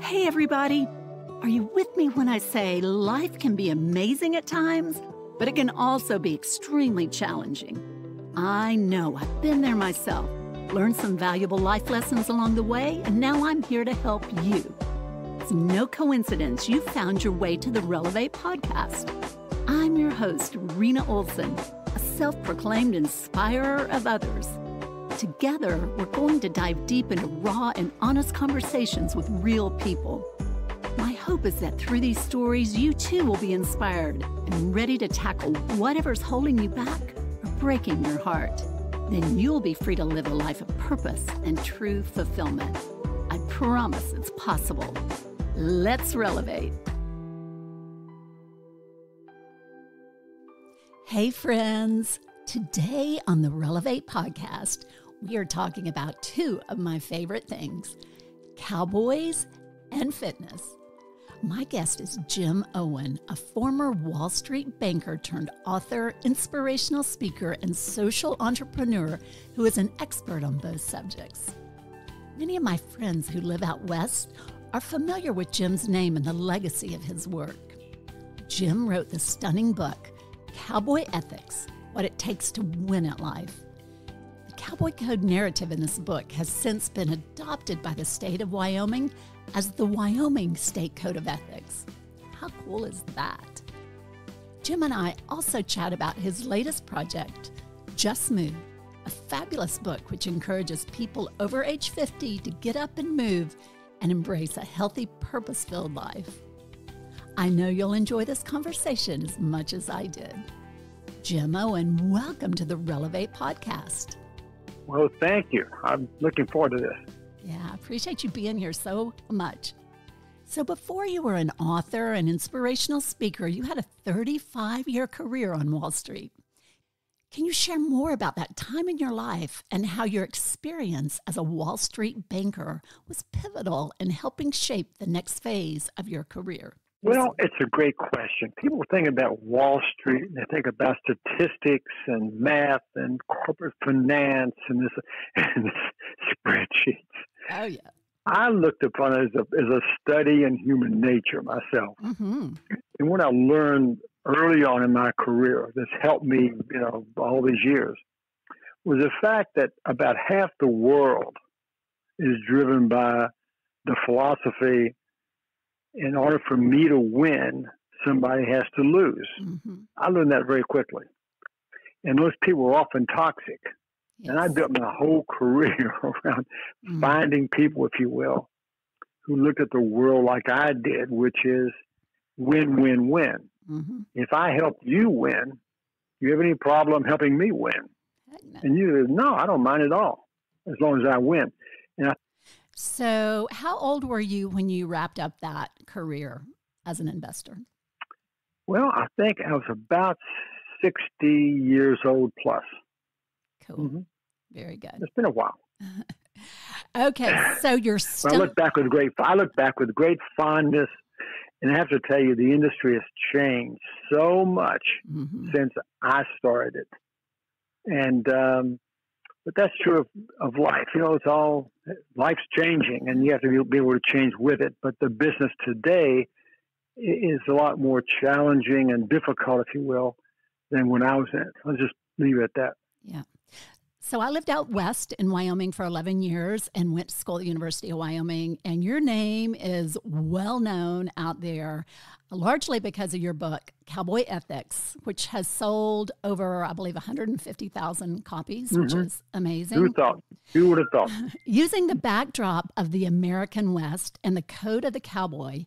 Hey, everybody. Are you with me when I say life can be amazing at times, but it can also be extremely challenging? I know, I've been there myself, learned some valuable life lessons along the way, and now I'm here to help you. It's no coincidence you found your way to the Relevate podcast. I'm your host, Rena Olson, a self-proclaimed inspirer of others. Together, we're going to dive deep into raw and honest conversations with real people. My hope is that through these stories, you too will be inspired and ready to tackle whatever's holding you back or breaking your heart. Then you'll be free to live a life of purpose and true fulfillment. I promise it's possible. Let's relevate. Hey, friends. Today on the Relevate podcast, we are talking about two of my favorite things, cowboys and fitness. My guest is Jim Owen, a former Wall Street banker turned author, inspirational speaker, and social entrepreneur who is an expert on both subjects. Many of my friends who live out west are familiar with Jim's name and the legacy of his work. Jim wrote the stunning book, Cowboy Ethics, What It Takes to Win at Life. The Cowboy Code narrative in this book has since been adopted by the state of Wyoming as the Wyoming State Code of Ethics. How cool is that? Jim and I also chat about his latest project, Just Move, a fabulous book which encourages people over age 50 to get up and move and embrace a healthy, purpose-filled life. I know you'll enjoy this conversation as much as I did. Jim Owen, welcome to the Relevate podcast. Well, thank you. I'm looking forward to this. Yeah, I appreciate you being here so much. So before you were an author and inspirational speaker, you had a 35-year career on Wall Street. Can you share more about that time in your life and how your experience as a Wall Street banker was pivotal in helping shape the next phase of your career? Well, it's a great question. People think about Wall Street and they think about statistics and math and corporate finance and this spreadsheets. Oh, yeah. I looked upon it as a study in human nature myself. Mm-hmm. And what I learned early on in my career that's helped me, all these years, was the fact that about half the world is driven by the philosophy, in order for me to win, somebody has to lose. Mm-hmm. I learned that very quickly. And those people are often toxic. Yes. And I built my whole career around finding people, if you will, who looked at the world like I did, which is win, win, win. Mm-hmm. If I help you win, do you have any problem helping me win? No. And you said, no, I don't mind at all, as long as I win. So how old were you when you wrapped up that career as an investor? Well, I think I was about 60 years old plus. Cool. Mm-hmm. Very good. It's been a while. Okay, so you're still... I look back with great fondness, and I have to tell you, the industry has changed so much since I started it. And but that's true of life. Life's changing, and you have to be able to change with it. But the business today is a lot more challenging and difficult, if you will, than when I was in it. I'll just leave it at that. Yeah. So I lived out west in Wyoming for 11 years and went to school at the University of Wyoming. And your name is well known out there, largely because of your book, Cowboy Ethics, which has sold over, I believe, 150,000 copies, which is amazing. Who would have thought? Using the backdrop of the American West and the code of the cowboy,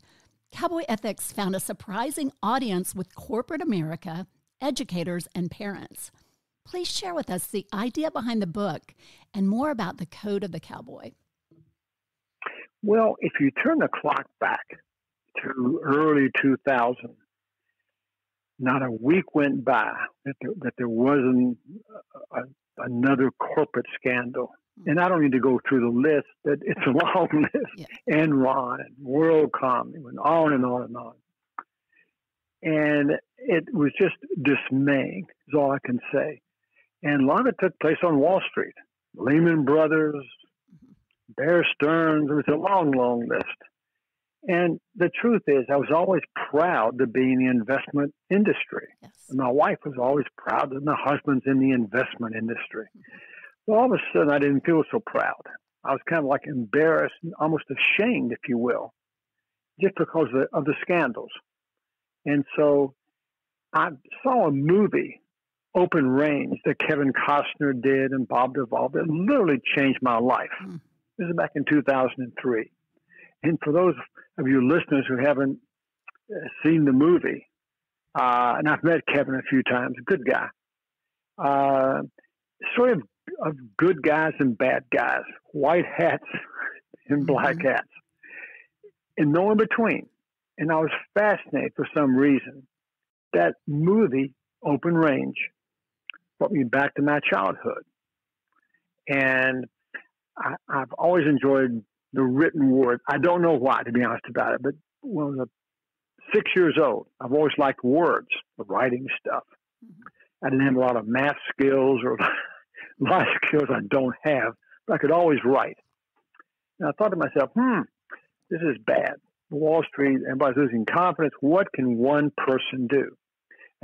Cowboy Ethics found a surprising audience with corporate America, educators, and parents. Please share with us the idea behind the book and more about the code of the cowboy. Well, if you turn the clock back to early 2000, not a week went by that there wasn't another corporate scandal. And I don't need to go through the list, but it's a long list. Yeah. Enron, WorldCom, it went on and on and on. And it was just dismaying, is all I can say. And a lot of it took place on Wall Street. Lehman Brothers, Bear Stearns, it was a long, long list. And the truth is, I was always proud to be in the investment industry. Yes. And my wife was always proud that my husband's in the investment industry. Well, all of a sudden, I didn't feel so proud. I was kind of like embarrassed and almost ashamed, if you will, just because of the scandals. And so I saw a movie, Open Range, that Kevin Costner did and Bob Duvall, that literally changed my life. This is back in 2003. And for those of you listeners who haven't seen the movie, and I've met Kevin a few times, good guy, sort of good guys and bad guys, white hats and black hats, and no in between. And I was fascinated for some reason. That movie, Open Range, brought me back to my childhood. And I've always enjoyed the written word. I don't know why, to be honest about it, but when I was 6 years old, I've always liked words, the writing stuff. I didn't have a lot of math skills or a lot of skills I don't have, but I could always write. And I thought to myself, this is bad. Wall Street, everybody's losing confidence. What can one person do?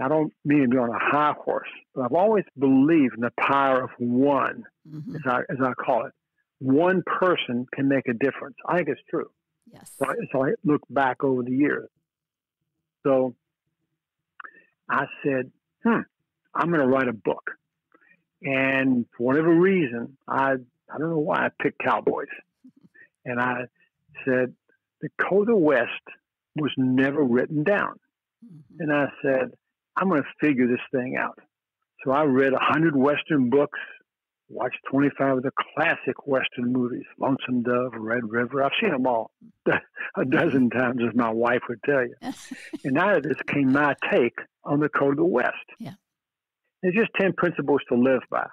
I don't mean to be on a high horse, but I've always believed in the power of one, as I call it. One person can make a difference. I think it's true. Yes. So I look back over the years. So I said, I'm going to write a book. And for whatever reason, I don't know why I picked cowboys. And I said, the Code of the West was never written down. And I said, I'm going to figure this thing out. So I read 100 Western books, watched 25 of the classic Western movies, Lonesome Dove, Red River. I've seen them all a dozen times, as my wife would tell you. And out of this came my take on the Code of the West. Yeah. It's just 10 principles to live by.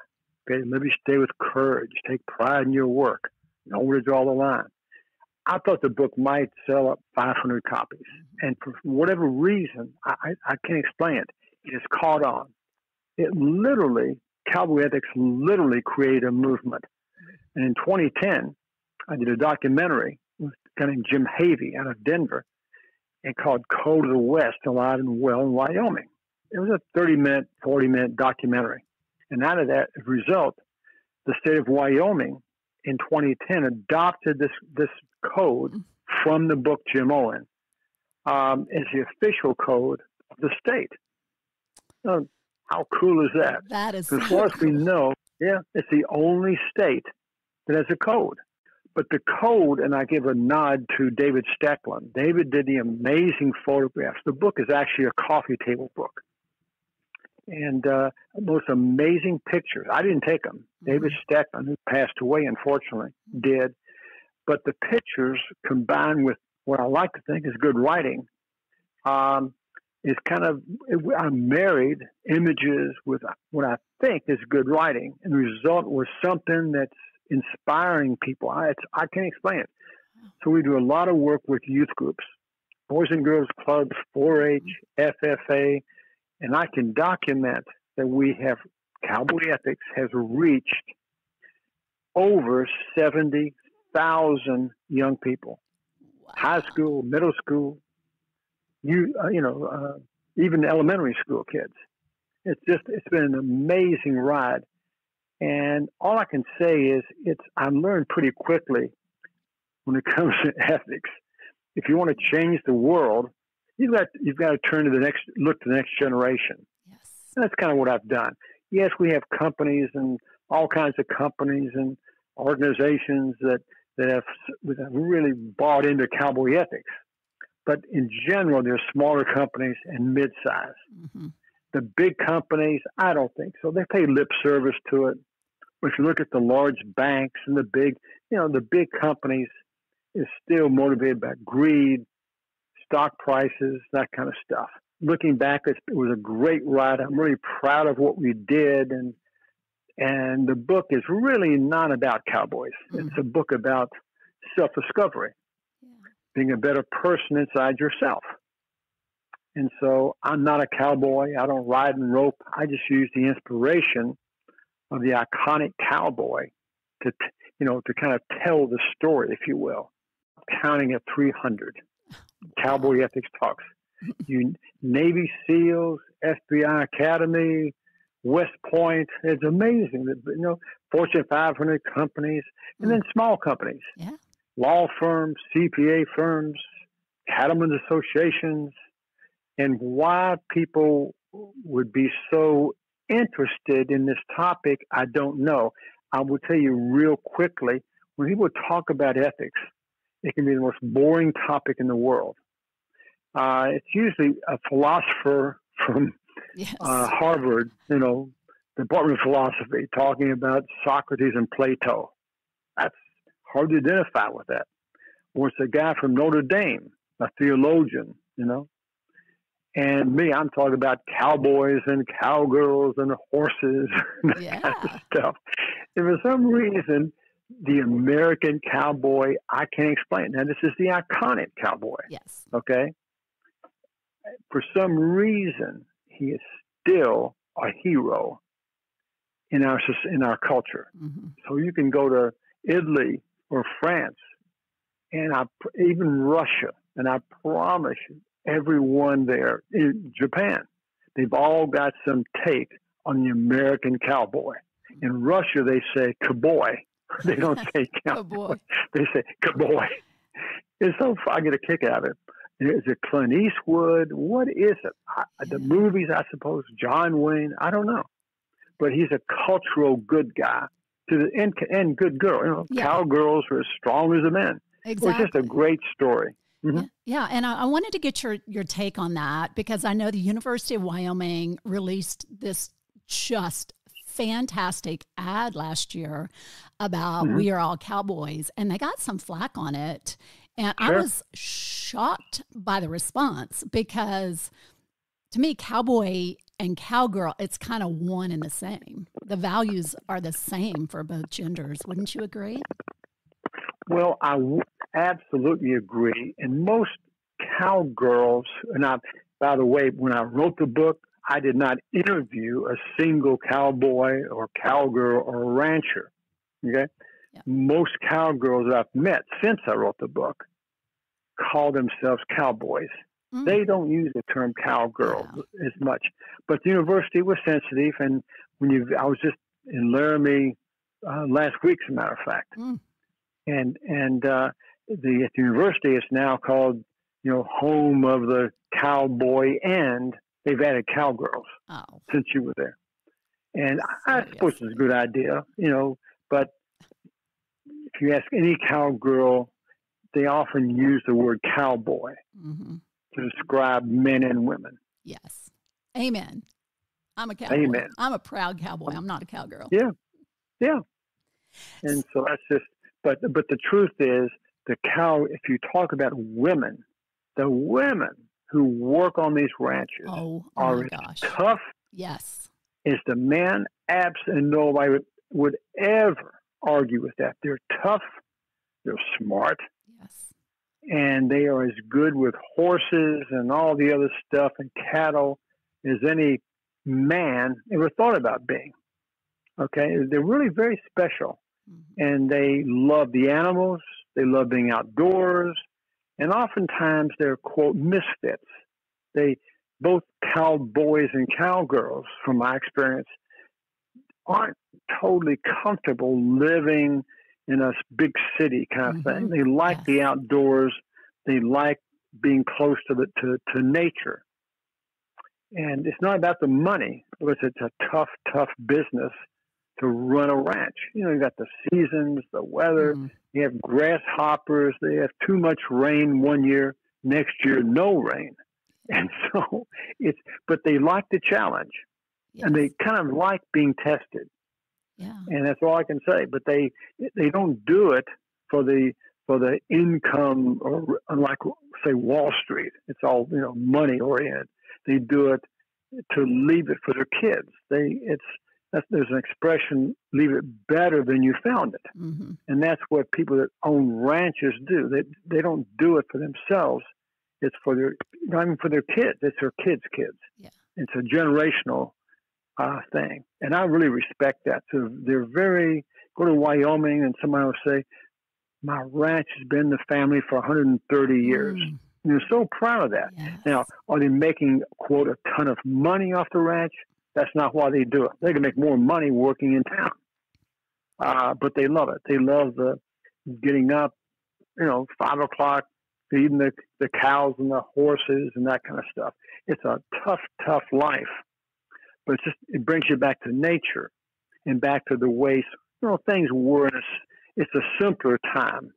Okay, live each day with courage. Take pride in your work. Know where to draw the line. I thought the book might sell up 500 copies. And for whatever reason, I can't explain it. It just caught on. It literally, Cowboy Ethics literally created a movement. And in 2010, I did a documentary with a guy named Jim Havey out of Denver and called Code of the West, Alive and Well in Wyoming. It was a 30-minute, 40-minute documentary. And out of that result, the state of Wyoming in 2010 adopted this code from the book Jim Owen as the official code of the state. How cool is that? That is as far as we know, it's the only state that has a code. But the code, and I give a nod to David Stecklin. David did the amazing photographs. The book is actually a coffee table book. And most amazing pictures. I didn't take them. David Stecklin, who passed away, unfortunately, did. But the pictures, combined with what I like to think is good writing, is kind of, I married images with what I think is good writing. And the result was something that's inspiring people. I can't explain it. So we do a lot of work with youth groups, Boys and Girls Clubs, 4-H, FFA, and I can document that we have, Cowboy Ethics has reached over 70,000 young people, high school, middle school, even elementary school kids. It's been an amazing ride. And all I can say is I learned pretty quickly when it comes to ethics. If you want to change the world, you've got to look to the next generation. Yes. And that's kind of what I've done. Yes, we have companies and all kinds of companies and organizations that have really bought into Cowboy Ethics. But in general, they're smaller companies and mid-size. The big companies, I don't think so. They pay lip service to it. But if you look at the large banks and the big companies is still motivated by greed, stock prices, that kind of stuff. Looking back, it was a great ride. I'm really proud of what we did. And the book is really not about cowboys. It's a book about self-discovery, being a better person inside yourself. And so I'm not a cowboy. I don't ride and rope. I just use the inspiration of the iconic cowboy to kind of tell the story, if you will. Counting at 300. Cowboy Ethics talks. You Navy SEALs, FBI Academy, West Point. It's amazing that, Fortune 500 companies, and then small companies, law firms, CPA firms, cattlemen's associations, and why people would be so interested in this topic, I don't know. I will tell you real quickly, when people talk about ethics, it can be the most boring topic in the world. It's usually a philosopher from Harvard, Department of Philosophy, talking about Socrates and Plato. That's hard to identify with that. Or it's a guy from Notre Dame, a theologian, And me, I'm talking about cowboys and cowgirls and horses and that kind of stuff. And for some reason, the American cowboy, I can't explain. Now, this is the iconic cowboy. Yes. Okay? For some reason, he is still a hero in our culture. Mm-hmm. So you can go to Italy or France, and even Russia, and I promise you, everyone there in Japan, they've all got some take on the American cowboy. In Russia, they say cowboy. They don't say cowboy. They say cowboy. It's so I get a kick out of it. Is it Clint Eastwood? What is it? The movies, I suppose, John Wayne, I don't know. But he's a cultural good guy and good girl. Cowgirls are as strong as the men. Exactly. It's just a great story. Mm-hmm. Yeah. And I wanted to get your take on that, because I know the University of Wyoming released this just fantastic ad last year about we are all cowboys, and they got some flack on it. And I was shocked by the response, because to me, cowboy and cowgirl, it's kind of one and the same. The values are the same for both genders. Wouldn't you agree? Well, I absolutely agree. And most cowgirls, by the way, when I wrote the book, I did not interview a single cowboy or cowgirl or rancher. Okay? Yeah. Most cowgirls that I've met since I wrote the book call themselves cowboys. Mm. They don't use the term cowgirl as much. But the university was sensitive, and I was just in Laramie last week, as a matter of fact. Mm. And the university is now called, home of the cowboy, and they've added cowgirls since you were there. And I suppose it's a good idea, but if you ask any cowgirl, they often use the word cowboy to describe men and women. Yes. Amen. I'm a cowboy. Amen. I'm a proud cowboy. I'm not a cowgirl. Yeah. Yeah. And so that's just, but the truth is, if you talk about women, the women who work on these ranches are as tough as the men. And nobody would ever argue with that. They're tough, they're smart, and they are as good with horses and all the other stuff and cattle as any man ever thought about being. Okay? They're really very special. And they love the animals. They love being outdoors. And oftentimes they're, quote, misfits. Both cowboys and cowgirls, from my experience, aren't totally comfortable living in a big city kind of thing. They like the outdoors. They like being close to nature. And it's not about the money, because it's a tough business to run a ranch. You got the seasons, the weather. You have grasshoppers. They have too much rain one year, next year no rain. And so but they like the challenge, and they kind of like being tested. Yeah. And that's all I can say. But they don't do it for the income, or like, say, Wall Street. It's all, money oriented. They do it to leave it for their kids. There's an expression, leave it better than you found it. And that's what people that own ranches do. They don't do it for themselves. It's for not even for their kids. It's their kids' kids. Yeah. It's a generational thing. And I really respect that. So they're go to Wyoming, and somebody will say, my ranch has been in the family for 130 years. And they're so proud of that. Yes. Now, are they making, quote, a ton of money off the ranch? That's not why they do it. They can make more money working in town. But they love it. They love the getting up, 5 o'clock, feeding the cows and the horses and that kind of stuff. It's a tough life. But it brings you back to nature and back to the way things were. It's a simpler time.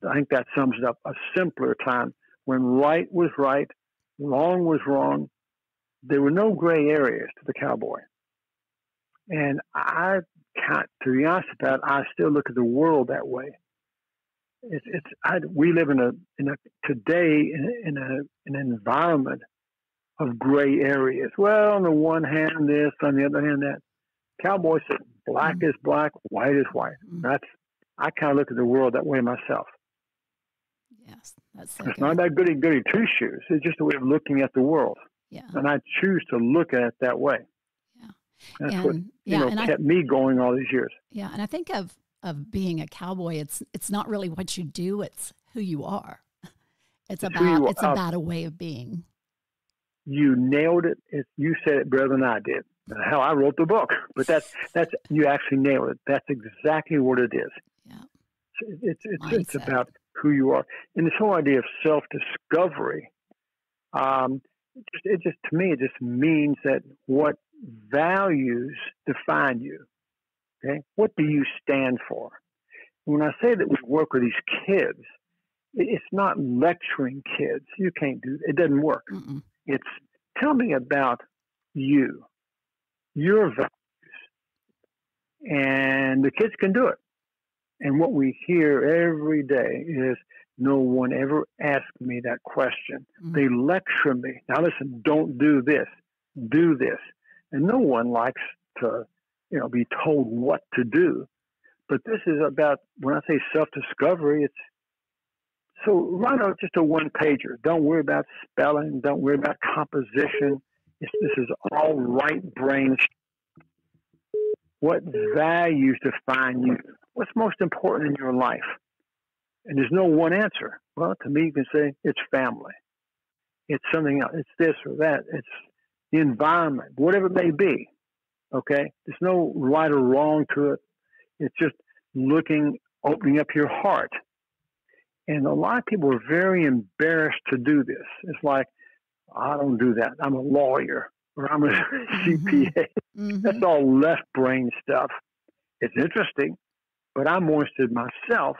I think that sums it up. A simpler time when right was right, wrong was wrong. There were no gray areas to the cowboy. And to be honest about it, I still look at the world that way. We live today in an environment of gray areas. Well, on the one hand, this, on the other hand, that. Cowboys say black is black, white is white. I kind of look at the world that way myself. Yes, that's so It's good. not about goody two shoes. It's just a way of looking at the world. Yeah. And I choose to look at it that way. Yeah. That's what kept me going all these years. Yeah, and I think of being a cowboy, it's not really what you do, it's who you are. It's about a way of being. You nailed it. You said it better than I did. Hell, I wrote the book, but that's you actually nailed it. That's exactly what it is. Yeah. It's about who you are, and this whole idea of self-discovery. To me, it just means that what values define you. Okay, what do you stand for? When I say that we work with these kids, it's not lecturing kids. You can't do it. It doesn't work. Mm-mm. It's tell me about you, your values, and the kids can do it. And what we hear every day is no one ever asked me that question. Mm-hmm. They lecture me. Now listen, don't do this, do this. And no one likes to, be told what to do. But this is about, when I say self-discovery, it's, so write out just a one-pager. Don't worry about spelling. Don't worry about composition. This is all right brain. What values define you? What's most important in your life? And there's no one answer. Well, to me, you can say it's family. It's something else. It's this or that. It's the environment, whatever it may be. Okay? There's no right or wrong to it. It's just opening up your heart. And a lot of people are very embarrassed to do this. It's like, I don't do that. I'm a lawyer or I'm a CPA. Mm-hmm. That's all left brain stuff. It's interesting, but I'm more interested myself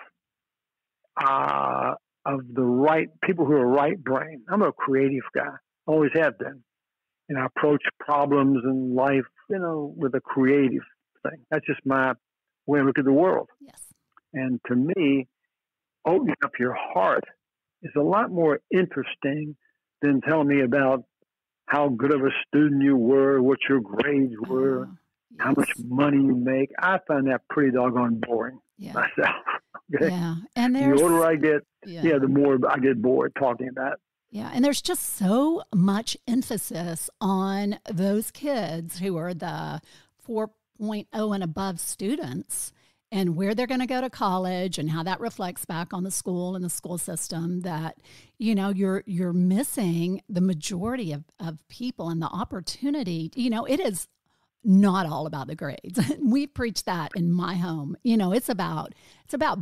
of the right people who are right brain. I'm a creative guy, always have been. And I approach problems in life, with a creative thing. That's just my way I look at the world. Yes. And to me, opening up your heart is a lot more interesting than telling me about how good of a student you were, what your grades were, yes. how much money you make. I find that pretty doggone boring myself. Okay? Yeah. And the older I get, the more I get bored talking about it. Yeah. And there's just so much emphasis on those kids who are the 4.0 and above students and where they're going to go to college and how that reflects back on the school and the school system, that, you're missing the majority of people and the opportunity. It is not all about the grades. We preach that in my home. It's about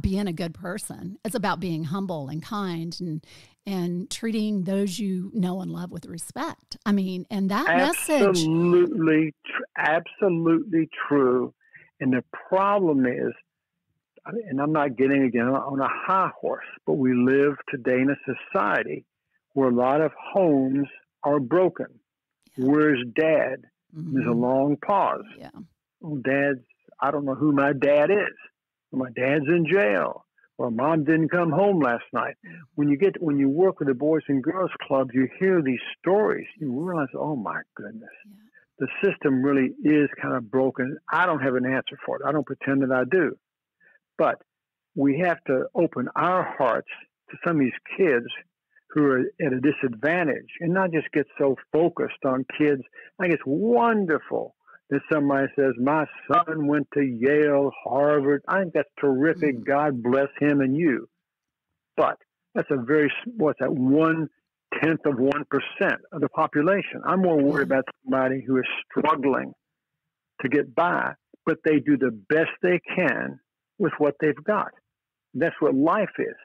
being a good person. It's about being humble and kind and treating those you know and love with respect. I mean, and that message. Absolutely true. And the problem is, and I'm not getting again on a high horse, but we live today in a society where a lot of homes are broken. Yeah. Where's dad? Mm-hmm. There's a long pause. Yeah. Oh, I don't know who my dad is. Or my dad's in jail. Or mom didn't come home last night. When you work with the Boys and Girls Clubs, you hear these stories. You realize, oh my goodness. Yeah. The system really is kind of broken. I don't have an answer for it. I don't pretend that I do. But we have to open our hearts to some of these kids who are at a disadvantage and not just get so focused on kids. I think it's wonderful that somebody says, my son went to Yale, Harvard. I think that's terrific. Mm-hmm. God bless him and you. But that's one tenth of 1% of the population. I'm more worried about somebody who is struggling to get by, but they do the best they can with what they've got. That's what life is.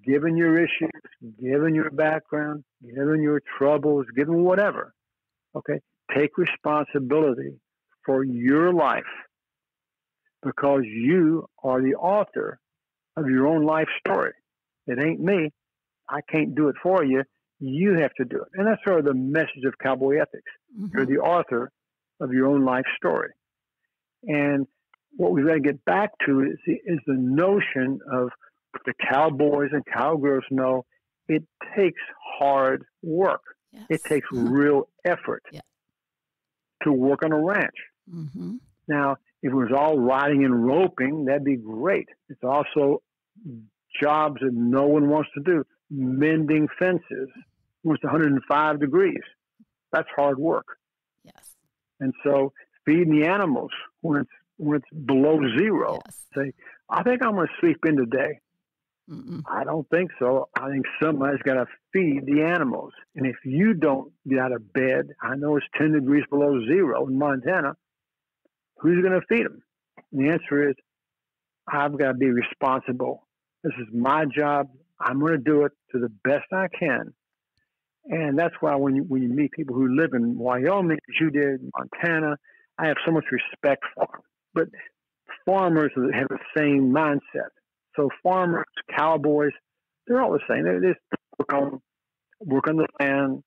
Given your issues, given your background, given your troubles, given whatever, okay, take responsibility for your life because you are the author of your own life story. It ain't me. I can't do it for you. You have to do it. And that's sort of the message of Cowboy Ethics. Mm-hmm. You're the author of your own life story. And what we've got to get back to is the notion of the cowboys and cowgirls know it takes hard work. Yes. It takes real effort to work on a ranch. Mm-hmm. Now, if it was all riding and roping, that'd be great. It's also jobs that no one wants to do. Mending fences when it's 105 degrees. That's hard work. Yes. And so feeding the animals when it's below zero. Yes. Say, I think I'm going to sleep in today. Mm-mm. I don't think so. I think somebody's got to feed the animals. And if you don't get out of bed, I know it's 10 degrees below zero in Montana, who's going to feed them? And the answer is, I've got to be responsible. This is my job. I'm going to do it to the best I can. And that's why when you meet people who live in Wyoming, as you did, Montana, I have so much respect for them. But farmers have the same mindset. So farmers, cowboys, they're all the same. They just work on the land,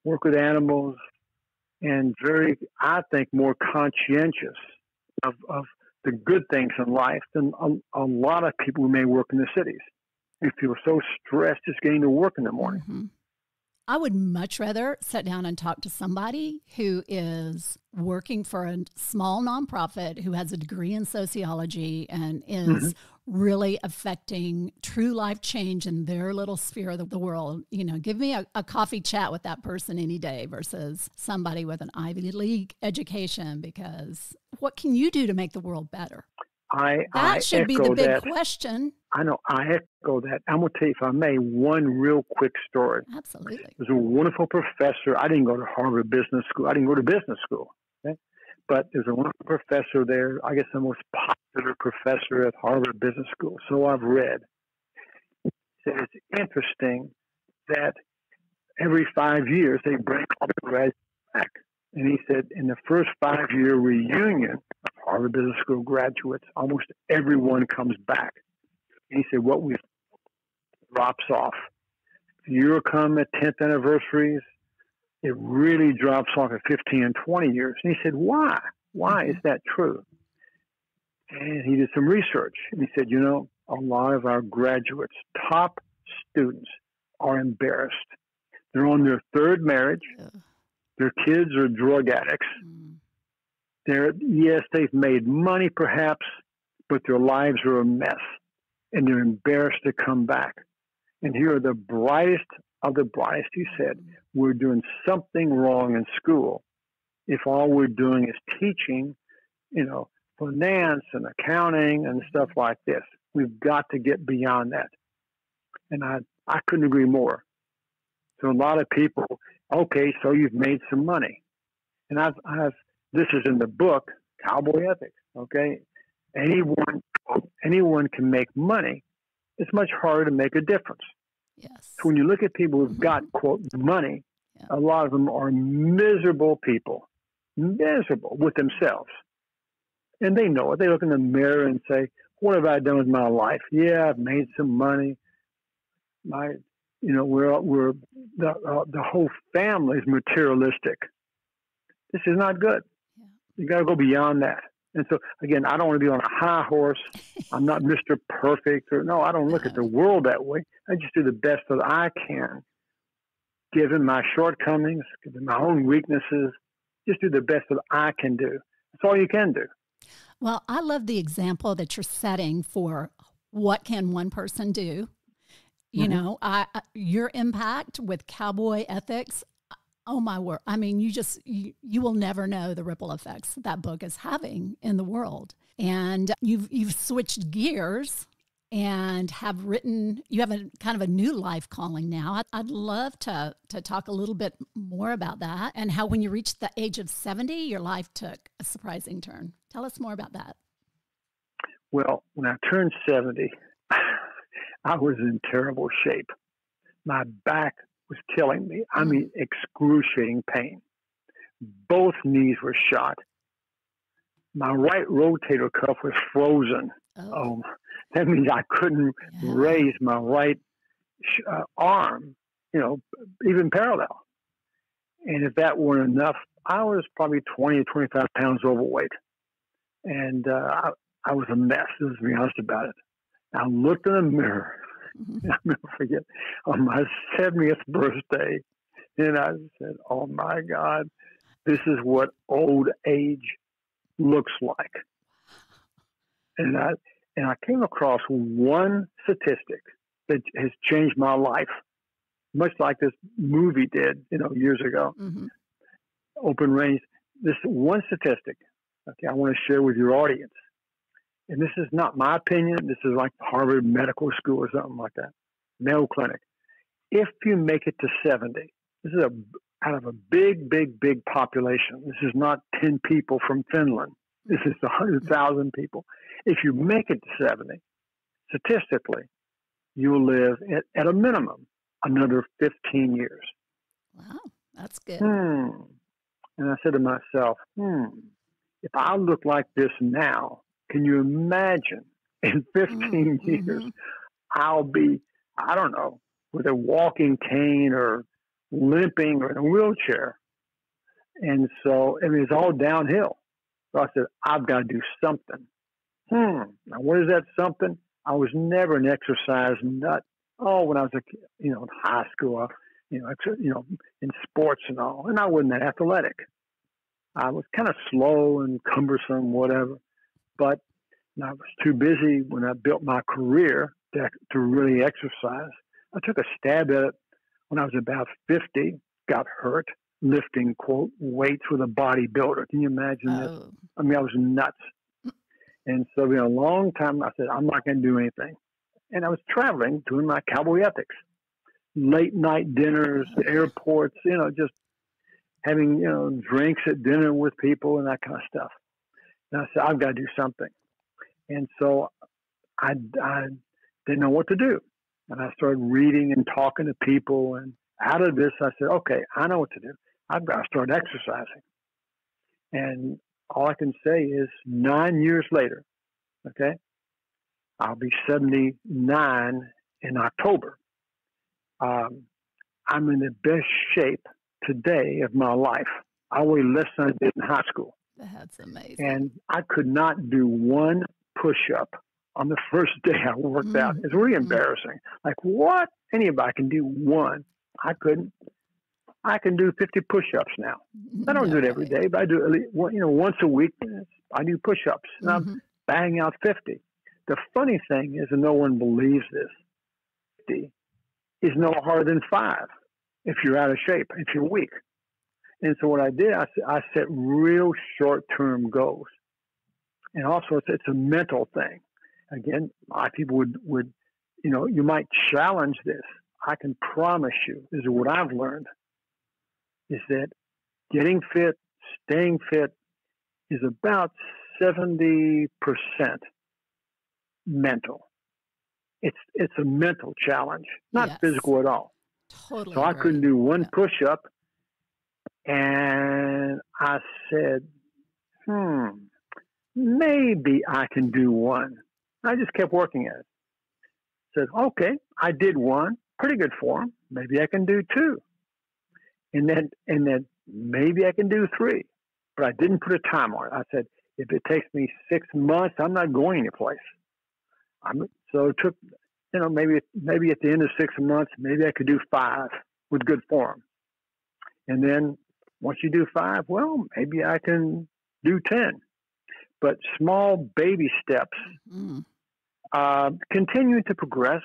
work with animals, and very, I think, more conscientious of the good things in life than a lot of people who may work in the cities. They feel so stressed just getting to work in the morning. Mm-hmm. I would much rather sit down and talk to somebody who is working for a small nonprofit, who has a degree in sociology and is really affecting true life change in their little sphere of the world. You know, give me a coffee chat with that person any day versus somebody with an Ivy League education, because what can you do to make the world better? That should be the big question. I know. I echo that. I'm going to tell you, if I may, one real quick story. Absolutely. There's a wonderful professor. I didn't go to Harvard Business School. I didn't go to business school. Okay? But there's a wonderful professor there. I guess the most popular professor at Harvard Business School. So I've read. He said it's interesting that every 5 years they bring all the graduates back. And he said in the first 5-year reunion of Harvard Business School graduates, almost everyone comes back. And he said what we drops off. If you come at 10th anniversaries, it really drops off at 15 and 20 years. And he said, why? Why is that true? And he did some research. And he said, you know, a lot of our graduates, top students, are embarrassed. They're on their third marriage. Yeah. Their kids are drug addicts. Yes, they've made money perhaps, but their lives are a mess. And they're embarrassed to come back. And here are the brightest of the brightest. He said, we're doing something wrong in school if all we're doing is teaching, you know, finance and accounting and stuff like this. We've got to get beyond that. And I couldn't agree more. So a lot of people, okay, so you've made some money. And this is in the book, Cowboy Ethics, okay? Anyone can make money. It's much harder to make a difference. Yes. So when you look at people who've got, quote, money, a lot of them are miserable people, miserable with themselves. And they know it. They look in the mirror and say, what have I done with my life? Yeah, I've made some money. We're the whole family is materialistic. This is not good. Yeah. You got to go beyond that. And so, again, I don't want to be on a high horse. I'm not Mr. Perfect. I don't look at the world that way. I just do the best that I can, given my shortcomings, given my own weaknesses. Just do the best that I can do. That's all you can do. Well, I love the example that you're setting for what can one person do. You know, your impact with Cowboy Ethics, oh my word. I mean, you will never know the ripple effects that book is having in the world. And you've switched gears and you have a kind of a new life calling now. I'd love to talk a little bit more about that and how when you reached the age of 70, your life took a surprising turn. Tell us more about that. Well, when I turned 70, I was in terrible shape. My back was killing me. I mean, excruciating pain. Both knees were shot. My right rotator cuff was frozen. Oh, that means I couldn't raise my right arm, even parallel. And if that weren't enough, I was probably 20 or 25 pounds overweight. And I was a mess, to be honest about it. I looked in the mirror, and I'll never forget, on my 70th birthday, and I said, oh my God, this is what old age looks like. And I came across one statistic that has changed my life, much like this movie did, years ago. Open Range. This one statistic, I want to share with your audience. And this is not my opinion. This is like Harvard Medical School or something like that. Mayo Clinic. If you make it to 70, this is out of a big, big, big population. This is not 10 people from Finland. This is 100,000 people. If you make it to 70, statistically, you'll live at a minimum another 15 years. Wow, that's good. And I said to myself, if I look like this now, can you imagine in 15 years, I'll be, I don't know, with a walking cane or limping or in a wheelchair. And so, it's all downhill. So I said, I've got to do something. Now, what is that something? I was never an exercise nut. Oh, when I was in high school, in sports and all, and I wasn't that athletic. I was kind of slow and cumbersome, whatever. But I was too busy when I built my career to really exercise. I took a stab at it when I was about 50, got hurt, lifting, quote, weights with a bodybuilder. Can you imagine this? I mean, I was nuts. And so, a long time, I said, I'm not going to do anything. And I was traveling, doing my Cowboy Ethics, late night dinners, airports, just having, drinks at dinner with people and that kind of stuff. And I said, I've got to do something. And so I didn't know what to do. And I started reading and talking to people. And out of this, I said, okay, I know what to do. I've got to start exercising. And all I can say is 9 years later, okay, I'll be 79 in October. I'm in the best shape today of my life. I weigh less than I did in high school. That's amazing. And I could not do one push-up on the first day I worked out. It's really embarrassing. Like, what? Anybody can do one. I couldn't. I can do 50 push-ups now. I don't do it every day, but I do at least, once a week. I do push-ups, and I'm banging out 50. The funny thing is, and no one believes this, 50 is no harder than 5 if you're out of shape, if you're weak. And so what I did, I set real short-term goals. And also, it's a mental thing. Again, a lot of people would you might challenge this. I can promise you, this is what I've learned, is that getting fit, staying fit is about 70% mental. It's a mental challenge, not physical at all. Totally. So I couldn't do one push-up, and I said, maybe I can do one. I just kept working at it. Said, okay, I did one, pretty good form. Maybe I can do 2. And then maybe I can do 3. But I didn't put a time on it. I said, if it takes me 6 months, I'm not going anyplace. So it took, maybe at the end of 6 months, maybe I could do 5 with good form. And then once you do 5, well, maybe I can do 10. But small baby steps, continuing to progress.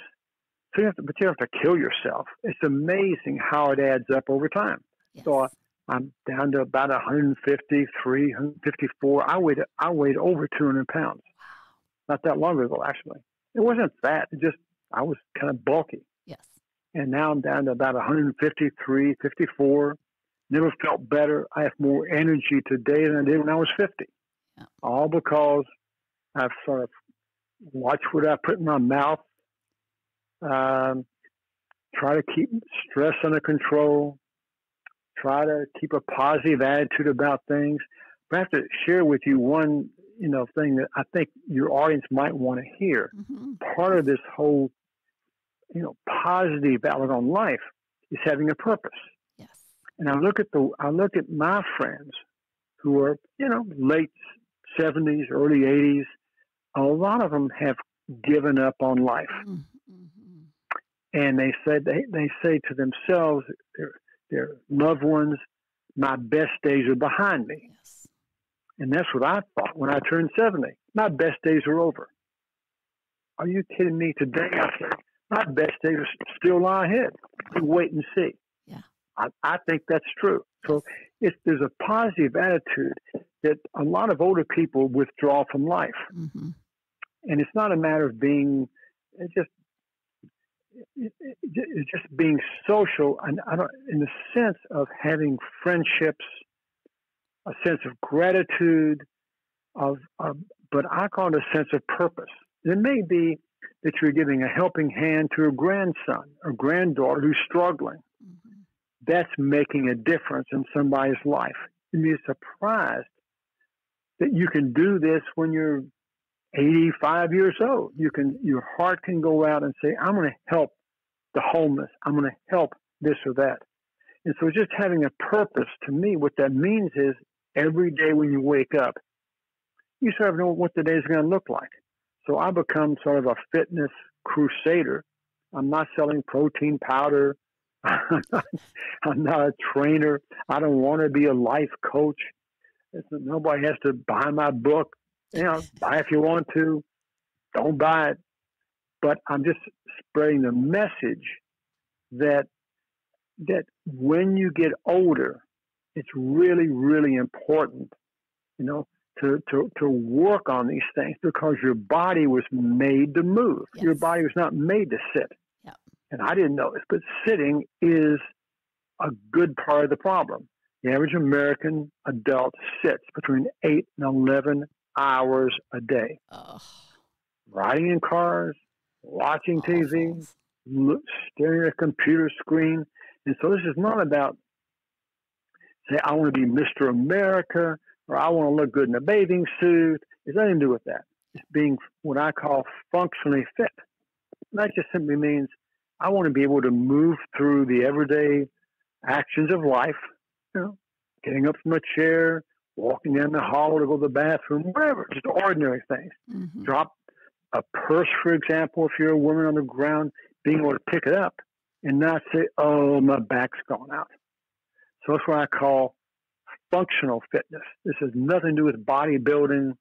So you don't have to kill yourself. It's amazing how it adds up over time. Yes. So I'm down to about 153, 154. I weighed over 200 pounds. Wow. Not that long ago, actually. It wasn't fat. I was kind of bulky. Yes. And now I'm down to about 153, 54. Never felt better. I have more energy today than I did when I was 50. Yeah. All because I've sort of watched what I put in my mouth, try to keep stress under control, try to keep a positive attitude about things. But I have to share with you one, thing that I think your audience might want to hear. Mm-hmm. Part of this whole, positive outlook on life is having a purpose. Yes. And I look at my friends who are, late 70s, early 80s. A lot of them have given up on life. Mm-hmm. And they say to themselves, their loved ones, my best days are behind me. Yes. And that's what I thought when I turned 70. My best days are over. Are you kidding me? Today I say, my best days still lie ahead. You wait and see. Yeah. I think that's true. So there's a positive attitude that a lot of older people withdraw from life. Mm-hmm. And it's not a matter of being just being social, and in the sense of having friendships, a sense of gratitude, but I call it a sense of purpose. It may be that you're giving a helping hand to a grandson or granddaughter who's struggling. Mm-hmm. That's making a difference in somebody's life. You'd be surprised that you can do this when you're 85 years old. Your heart can go out and say, I'm going to help the homeless. I'm going to help this or that. And so just having a purpose, to me, what that means is every day when you wake up, you sort of know what the day is going to look like. So I become sort of a fitness crusader. I'm not selling protein powder. I'm not a trainer. I don't want to be a life coach. Nobody has to buy my book. Buy if you want to. Don't buy it. But I'm just spreading the message that when you get older, it's really, really important, to work on these things, because your body was made to move. Yes. Your body was not made to sit. Yep. And I didn't know this, but sitting is a good part of the problem. The average American adult sits between 8 and 11 hours a day. Oh. Riding in cars, watching TV, staring at a computer screen. And so this is not about, say, I want to be Mr. America, or I want to look good in a bathing suit. It's nothing to do with that. It's being what I call functionally fit. And that just simply means I want to be able to move through the everyday actions of life, getting up from a chair, walking down the hall to go to the bathroom, whatever, just ordinary things. Mm-hmm. Drop a purse, for example, if you're a woman on the ground, being able to pick it up and not say, oh, my back's gone out. So that's what I call functional fitness. This has nothing to do with bodybuilding,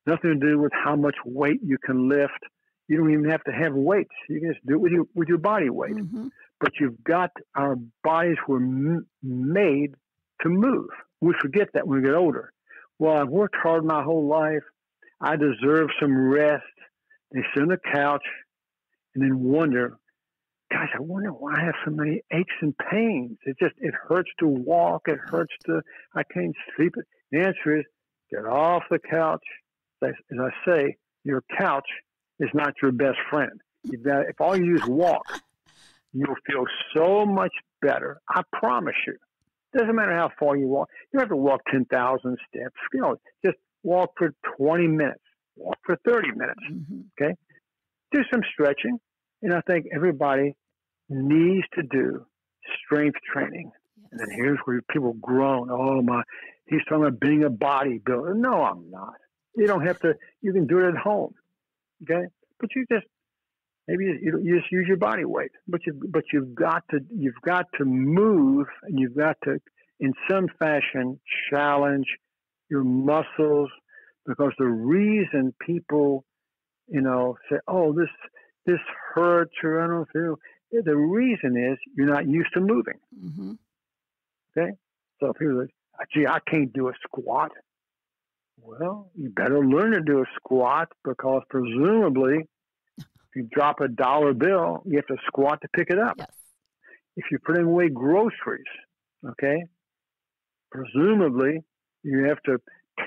nothing to do with how much weight you can lift. You don't even have to have weights. You can just do it with your body weight. Mm-hmm. But our bodies were made to move. We forget that when we get older. Well, I've worked hard my whole life. I deserve some rest. They sit on the couch and then wonder, gosh, I wonder why I have so many aches and pains. It hurts to walk. I can't sleep. The answer is, get off the couch. As I say, your couch is not your best friend. If all you do is walk, you'll feel so much better. I promise you. Doesn't matter how far you walk. You don't have to walk 10,000 steps. Just walk for 20 minutes. Walk for 30 minutes. Mm-hmm. Okay? Do some stretching. And I think everybody needs to do strength training. Yes. And then here's where people groan. Oh, he's talking about being a bodybuilder. No, I'm not. You don't have to. You can do it at home. Okay? But maybe you just use your body weight. But you've got to move, and you've got to, in some fashion, challenge your muscles, because the reason people, say, oh, this hurts, or I don't feel. The reason is you're not used to moving. Mm-hmm. Okay? So people say, gee, I can't do a squat. Well, you better learn to do a squat, because presumably If you drop a dollar bill, you have to squat to pick it up. Yes. If you're putting away groceries, okay, presumably you have to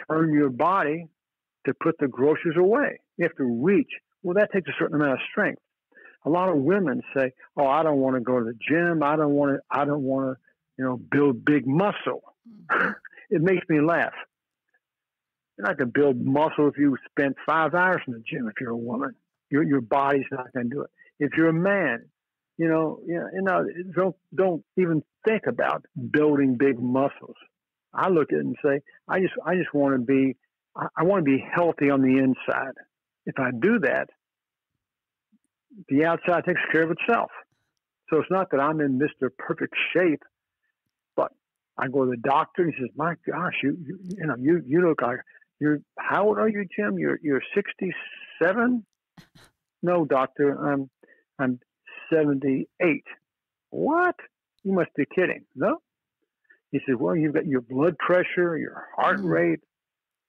turn your body to put the groceries away. You have to reach. Well, that takes a certain amount of strength. A lot of women say, "Oh, I don't want to go to the gym. I don't want to, build big muscle." Mm-hmm. It makes me laugh. You're not going to build muscle if you spent 5 hours in the gym. If you're a woman, your body's not going to do it. If you're a man, don't even think about building big muscles. I look at it and say, I just want to be, I want to be healthy on the inside. If I do that, the outside takes care of itself. So it's not that I'm in Mr. Perfect shape, but I go to the doctor and he says, "My gosh, you look like how old are you, Jim? You're 67? No, doctor, I'm 78. What? You must be kidding. No? He said, well, you've got your blood pressure, your heart rate,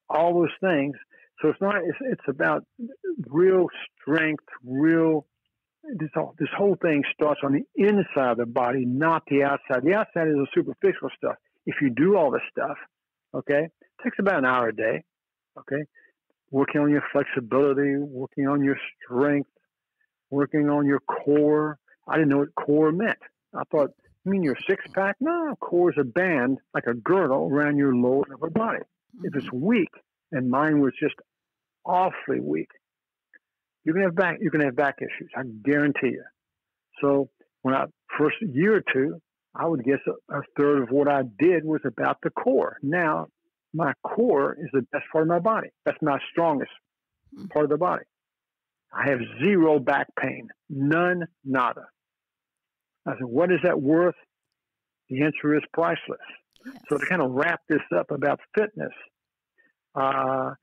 all those things. So it's about real strength, this whole thing starts on the inside of the body, not the outside. The outside is the superficial stuff. If you do all this stuff, okay, it takes about an hour a day, okay, working on your flexibility, working on your strength, working on your core. I didn't know what core meant. I thought, you mean your six-pack? No, core is a band, like a girdle around your lower upper body. Mm-hmm. If it's weak, and mine was just awfully weak, you're gonna have back issues. I guarantee you. So first year or two, I would guess a third of what I did was about the core. Now, my core is the best part of my body. That's my strongest part of the body. I have zero back pain, none, nada. I said, what is that worth? The answer is priceless. Yes. So to kind of wrap this up about fitness, I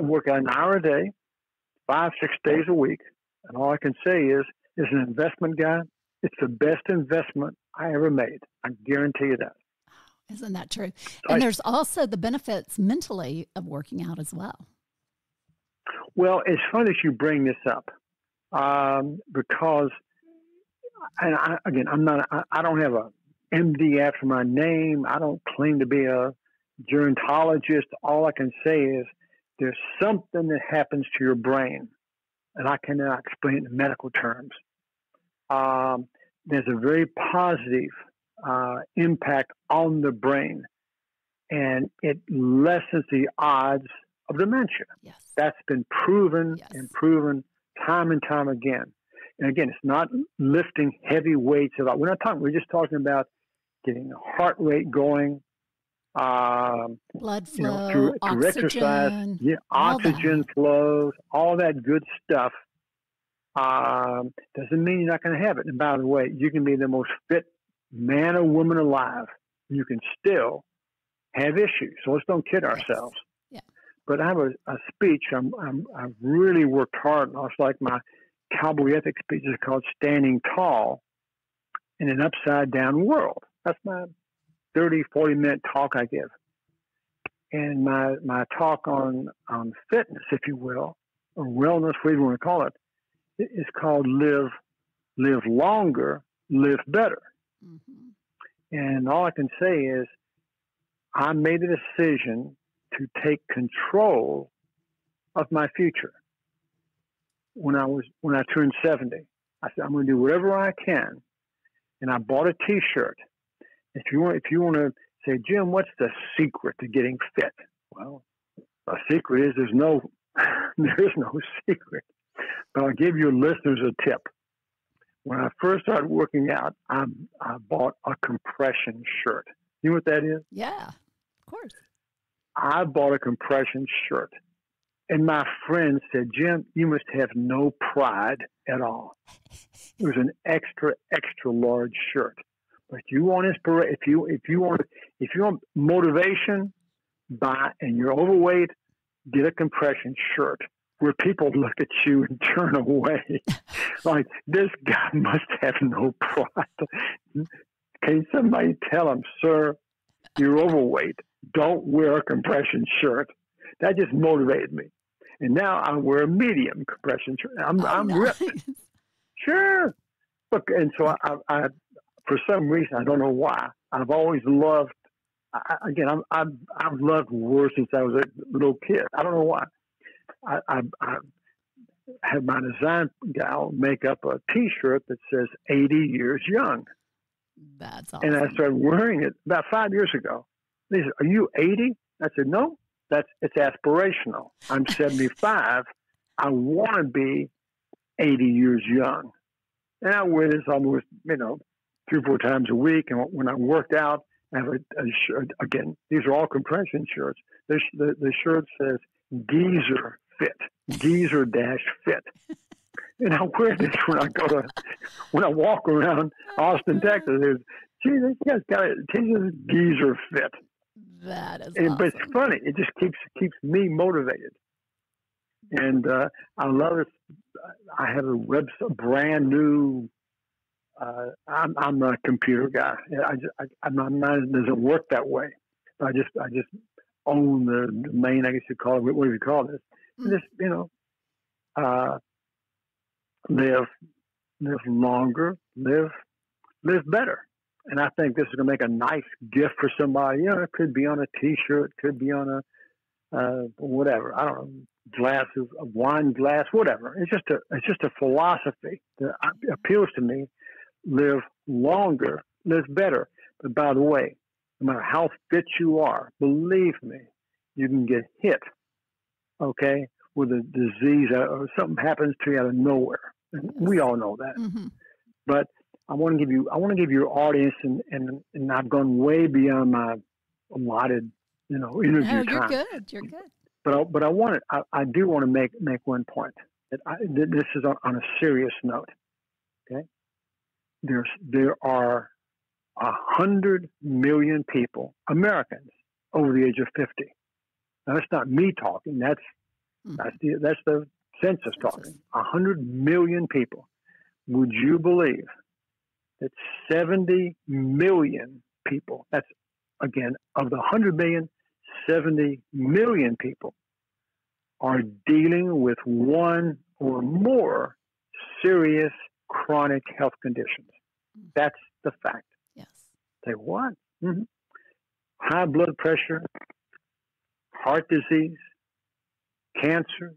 work out an hour a day, 5-6 days a week, and all I can say is, as an investment guy, it's the best investment I ever made. I guarantee you that. Isn't that true? And there's also the benefits mentally of working out as well. Well, it's funny that you bring this up because, and I don't have a MD after my name. I don't claim to be a gerontologist. All I can say is there's something that happens to your brain, and I cannot explain it in medical terms. There's a very positive impact on the brain, and it lessens the odds of dementia. Yes. That's been proven and proven time and time again. And again, it's not lifting heavy weights at all. We're just talking about getting the heart rate going, blood flow, through oxygen, exercise, oxygen flows, all that good stuff. Doesn't mean you're not going to have it. And by the way, you can be the most fit man or woman alive. You can still have issues. So let's don't kid ourselves. Yeah. But I have a speech. I've really worked hard. It's like my Cowboy Ethics speech is called "Standing Tall in an Upside Down World." That's my 30, 40-minute talk I give. And my talk on fitness, if you will, or wellness, whatever you want to call it, is called Live Longer, Live Better. Mm-hmm. And all I can say is I made the decision to take control of my future. When I turned 70, I said, I'm going to do whatever I can. And I bought a T-shirt. If you want to say, Jim, what's the secret to getting fit? Well, a secret is there's no secret. But I'll give your listeners a tip. When I first started working out, I bought a compression shirt. You know what that is? Yeah, of course. I bought a compression shirt. And my friend said, Jim, you must have no pride at all. It was an extra, extra large shirt. But you want inspiration, if you want motivation, buy, and you're overweight, get a compression shirt where people look at you and turn away. Like, this guy must have no pride. Can somebody tell him, sir, you're overweight. Don't wear a compression shirt. That just motivated me. And now I wear a medium compression shirt. I'm nice. ripped. Sure. Look, and so I for some reason, I don't know why, I've always loved, I've loved war since I was a little kid. I don't know why. I had my design gal make up a T-shirt that says 80 years young. That's awesome. And I started wearing it about 5 years ago. They said, "Are you 80?" I said, "No, it's aspirational. I'm 75. I want to be 80 years young." And I wear this almost, 3 or 4 times a week. And when I worked out, I have a shirt. Again, these are all compression shirts. The shirt says Geezer Fit, Geezer Fit. And I wear this when I walk around Austin, Texas. Gee, this guy's got a Geezer Fit. That is awesome. But it's funny. It just keeps me motivated. And I love it. I have a brand new. I'm a computer guy. My mind doesn't work that way. I just own the domain. I guess you call it. What do you call this? Just live longer, live better. And I think this is going to make a nice gift for somebody. It could be on a T-shirt, could be on a whatever. I don't know, a wine glass, whatever. It's just a philosophy that appeals to me. Live longer, live better. But by the way, no matter how fit you are, believe me, you can get hit, okay, with a disease or something happens to you out of nowhere. And we all know that. Mm-hmm. But I want to give your audience, and I've gone way beyond my allotted, interview time. No, you're good. But I do want to make one point. This is on a serious note. Okay, there are 100 million people, Americans, over the age of 50. Now that's not me talking. That's the census talking. 100 million people. Would you believe that 70 million people? That's again of the 100 million. 70 million people are dealing with one or more serious chronic health conditions. That's the fact. Yes. Say what? Mm-hmm. High blood pressure, heart disease, cancer.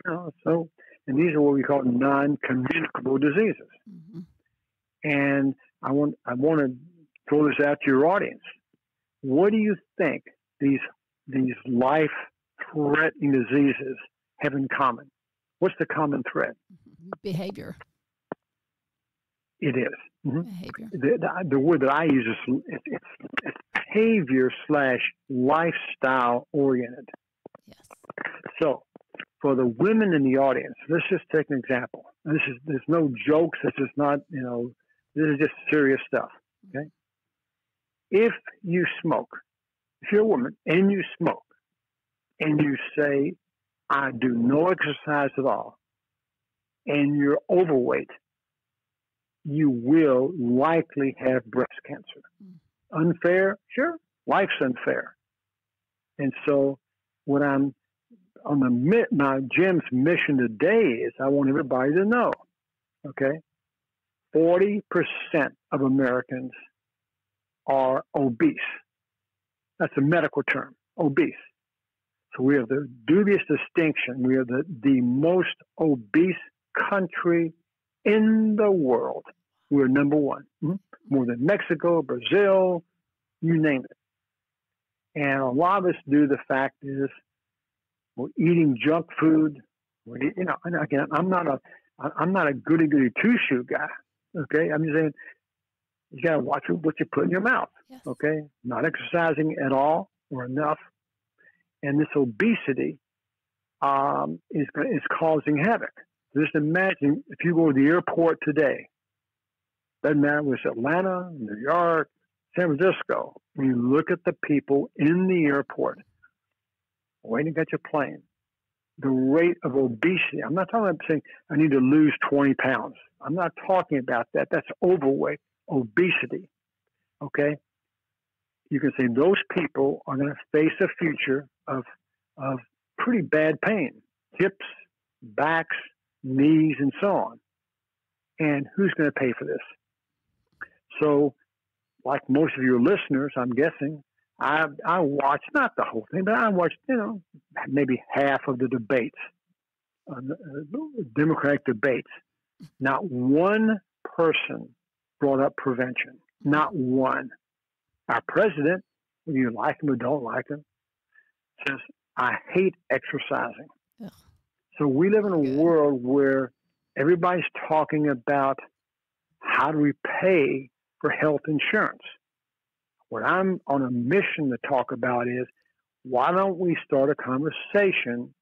And these are what we call non-communicable diseases. Mm-hmm. And I want to throw this out to your audience. What do you think these life-threatening diseases have in common? What's the common thread? Behavior. It is. Mm-hmm. Behavior. The word that I use is it's behavior/lifestyle oriented. Yes. So for the women in the audience, let's just take an example. There's no jokes. This is not, this is just serious stuff. Okay. If you smoke, if you're a woman and you smoke, and you say, "I do no exercise at all," and you're overweight, you will likely have breast cancer. Unfair? Sure. Life's unfair. And so what I'm on my Jim's mission today is I want everybody to know, okay, 40% of Americans are obese. That's a medical term, obese. So we have the dubious distinction. We are the most obese country in the world. We're number one. Mm-hmm. More than Mexico, Brazil, you name it. And a lot of us do the fact is we're eating junk food. And again, I'm not a goody two-shoe guy. Okay, I'm just saying you got to watch what you put in your mouth. Yes. Okay, not exercising at all or enough, and this obesity is causing havoc. Just imagine if you go to the airport today. Doesn't matter if it's Atlanta, New York, San Francisco. When you look at the people in the airport waiting to get your plane, the rate of obesity. I'm not talking about saying I need to lose 20 pounds. I'm not talking about that. That's overweight, obesity. Okay? You can say those people are going to face a future of pretty bad pain, hips, backs, knees, and so on. And who's going to pay for this? So, like most of your listeners, I'm guessing, I watched, not the whole thing, but I watched, maybe half of the debates, Democratic debates. Not one person brought up prevention. Not one. Our president, whether you like him or don't like him, says, I hate exercising. Ugh. So we live in a world where everybody's talking about how do we pay for health insurance. What I'm on a mission to talk about is, why don't we start a conversation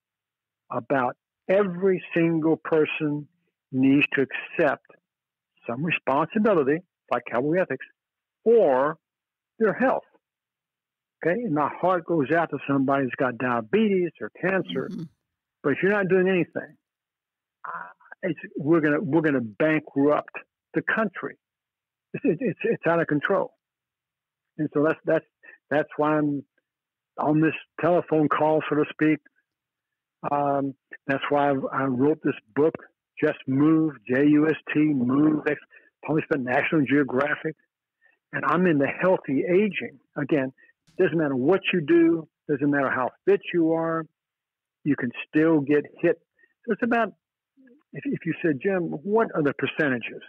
about every single person needs to accept some responsibility, like Cowboy Ethics, for their health. Okay? And my heart goes out to somebody who's got diabetes or cancer, but if you're not doing anything, we're gonna bankrupt the country. It's out of control. And so that's why I'm on this telephone call, so to speak. That's why I wrote this book, Just Move, JUST, Move, published by National Geographic. And I'm in the healthy aging. Again, doesn't matter what you do, doesn't matter how fit you are, you can still get hit. So it's about, if you said, Jim, what are the percentages?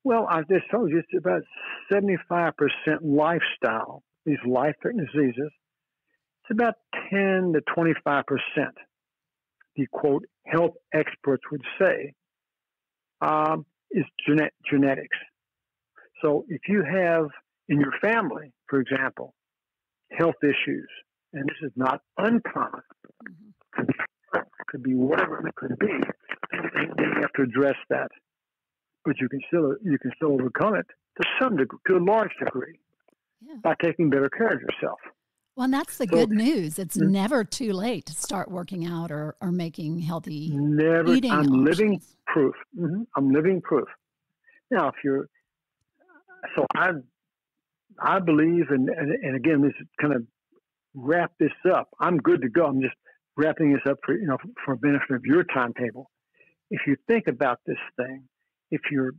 Well, I just told you, it's about 75% lifestyle, these life-threatening diseases. It's about 10 to 25%, the quote, health experts would say, is genetics. So if you have in your family, for example, health issues, and this is not uncommon, could be whatever it could be, and you have to address that. But you can still overcome it to some degree, to a large degree, by taking better care of yourself. Well, and that's the good news. It's never too late to start working out or making healthy eating I'm options. living proof. I'm living proof. Now, I believe, and again, this is kind of wrap this up. I'm good to go. I'm just wrapping this up for benefit of your timetable. If you think about this thing, if you're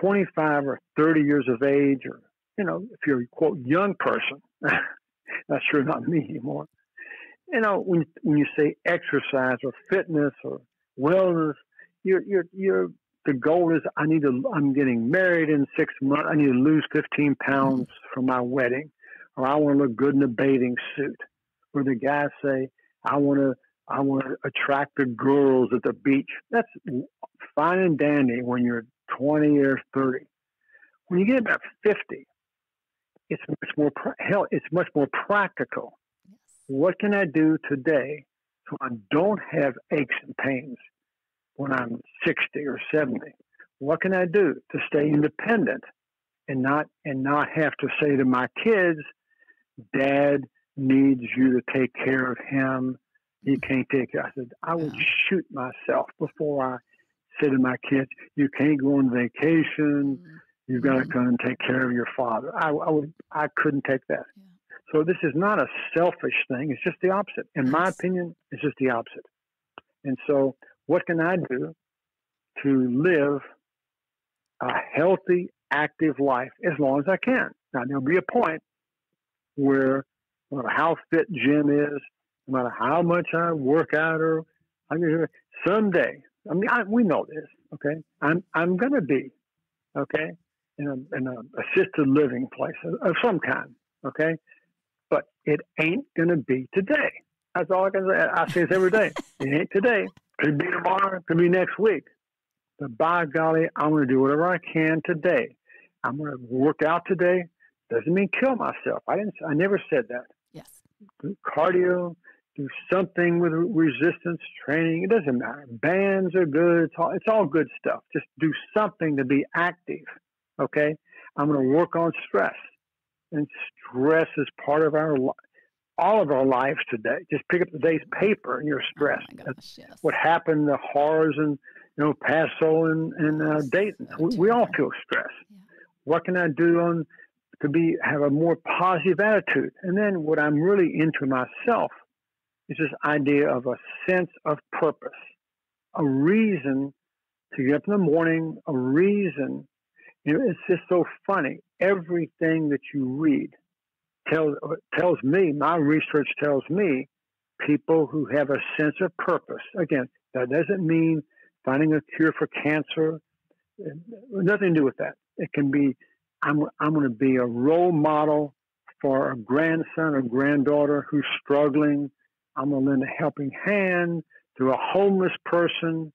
25 or 30 years of age, or if you're a quote young person, that's sure not me anymore. When you say exercise or fitness or wellness, the goal is I'm getting married in 6 months. I need to lose 15 pounds for my wedding, or I want to look good in a bathing suit. Or the guys say, I want to attract the girls at the beach. That's fine and dandy when you're 20 or 30. When you get about 50, it's much more practical. Yes. What can I do today so I don't have aches and pains when I'm 60 or 70? What can I do to stay independent and not have to say to my kids, Dad needs you to take care of him. He can't take care. I said, I would shoot myself before I say to my kids, you can't go on vacation. You've got to come and take care of your father. I couldn't take that. Yeah. So this is not a selfish thing. It's just the opposite. In my opinion, it's just the opposite. And so what can I do to live a healthy, active life as long as I can? Now, there'll be a point where no matter how fit Jim is, no matter how much I work out, or someday, we know this, okay? I'm going to be, okay, in a assisted living place of some kind, okay? But it ain't going to be today. That's all I can say. I say this every day. It ain't today. Could be tomorrow. Could be next week. But by golly, I'm going to do whatever I can today. I'm going to work out today. Doesn't mean kill myself. I never said that. Yes. Do cardio, do something with resistance training. It doesn't matter. Bands are good. It's all good stuff. Just do something to be active. Okay. I'm going to work on stress, and stress is part of all of our lives today. Just pick up today's paper and you're stressed. Oh my gosh, yes. What happened to horrors and Paso and Dayton? We all feel stress. Yeah. What can I do have a more positive attitude? And then what I'm really into myself It's this idea of a sense of purpose, a reason to get up in the morning, a reason. It's just so funny. Everything that you read tells me, my research tells me, people who have a sense of purpose. Again, that doesn't mean finding a cure for cancer. Nothing to do with that. It can be, I'm going to be a role model for a grandson or granddaughter who's struggling. I'm going to lend a helping hand to a homeless person.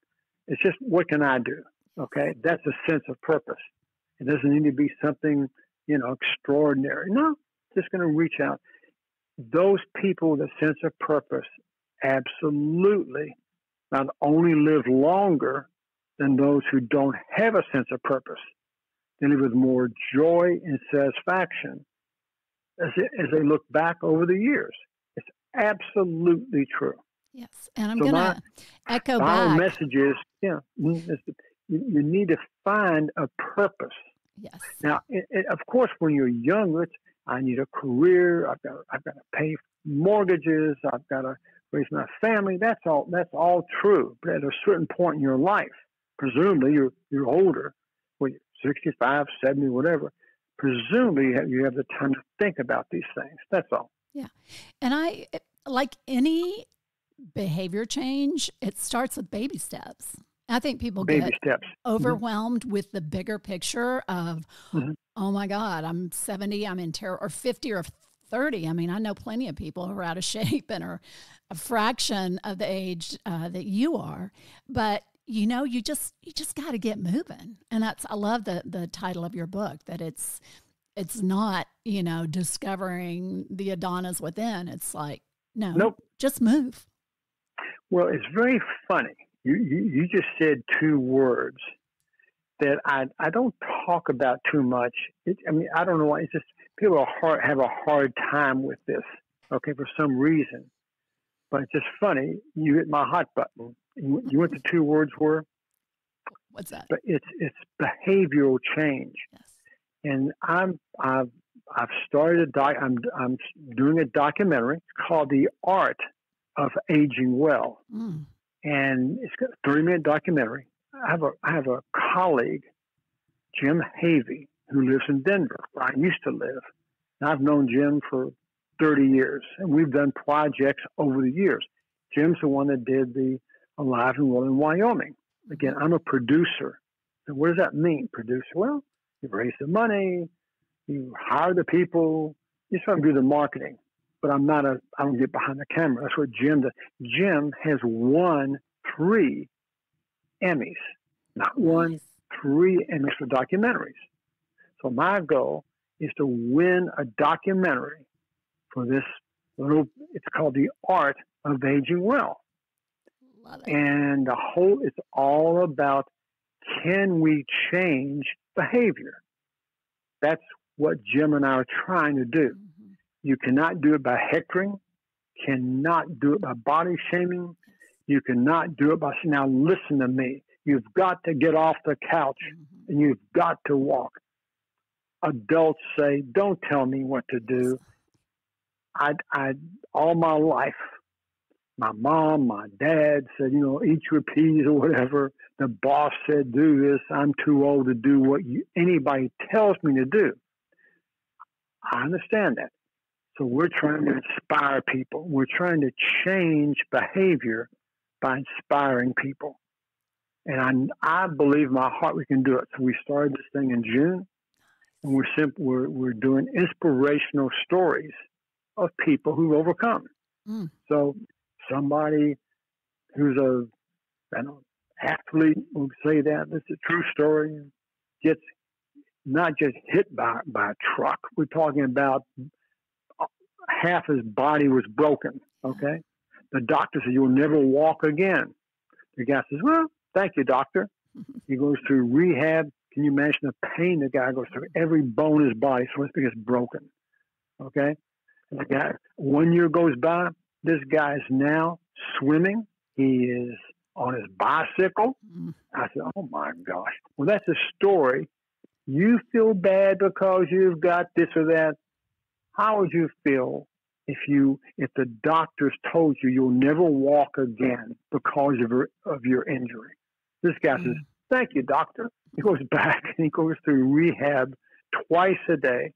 It's just, what can I do? Okay, that's a sense of purpose. It doesn't need to be something, extraordinary. No, just going to reach out. Those people with a sense of purpose absolutely not only live longer than those who don't have a sense of purpose. They live with more joy and satisfaction as they look back over the years. It's absolutely true. Yes, and I'm going to echo back. Our message is, you need to find a purpose. Yes. Now, of course, when you're young, I need a career. I've got to pay mortgages. I've got to raise my family. That's all true. But at a certain point in your life, presumably you're older, well, you're 65, 70, whatever. Presumably you have the time to think about these things. That's all. Yeah, and I like any behavior change. It starts with baby steps. I think people get overwhelmed with the bigger picture of, oh my God, I'm 70, I'm in terror, or 50 or 30. I mean, I know plenty of people who are out of shape and are a fraction of the age that you are. But, you just got to get moving. And I love the title of your book, that it's not, discovering the Adonis within. It's like, nope. Just move. Well, it's very funny. You just said two words that I don't talk about too much. I don't know why. It's just people have a hard time with this, okay, for some reason. But it's just funny. You hit my hot button. You know what the two words were? What's that? But it's behavioral change. Yes. And I've started I'm doing a documentary called The Art of Aging Well. And it's got a 30-minute documentary. I have a colleague, Jim Havey, who lives in Denver, where I used to live. And I've known Jim for 30 years, and we've done projects over the years. Jim's the one that did the Alive and Well in Wyoming. Again, I'm a producer. So what does that mean, producer? Well, you raise the money, you hire the people, you just want to do the marketing. But I don't get behind the camera. That's what Jim does. Jim has won 3 Emmys. Not one, 3 Emmys for documentaries. So my goal is to win a documentary for this it's called The Art of Aging Well. Love it. And it's all about, can we change behavior? That's what Jim and I are trying to do. You cannot do it by hectoring, cannot do it by body shaming. You cannot do it by saying, now listen to me. You've got to get off the couch and you've got to walk. Adults say, don't tell me what to do. All my life, my mom, my dad said, eat your peas or whatever. The boss said, do this. I'm too old to do what anybody tells me to do. I understand that. So we're trying to inspire people. We're trying to change behavior by inspiring people. And I believe in my heart we can do it. So we started this thing in June, and we're doing inspirational stories of people who've overcome. So somebody who's an athlete would say that this is a true story, gets not just hit by a truck. We're talking about half his body was broken, okay? The doctor said, you'll never walk again. The guy says, well, thank you, doctor. He goes through rehab. Can you imagine the pain the guy goes through? Every bone in his body, so it's because it's broken, okay? And the guy, 1 year goes by, this guy is now swimming. He is on his bicycle. I said, oh, my gosh. Well, that's a story. You feel bad because you've got this or that. How would you feel if the doctors told you you'll never walk again because of your injury. This guy says, "Thank you, doctor." He goes back and he goes through rehab twice a day.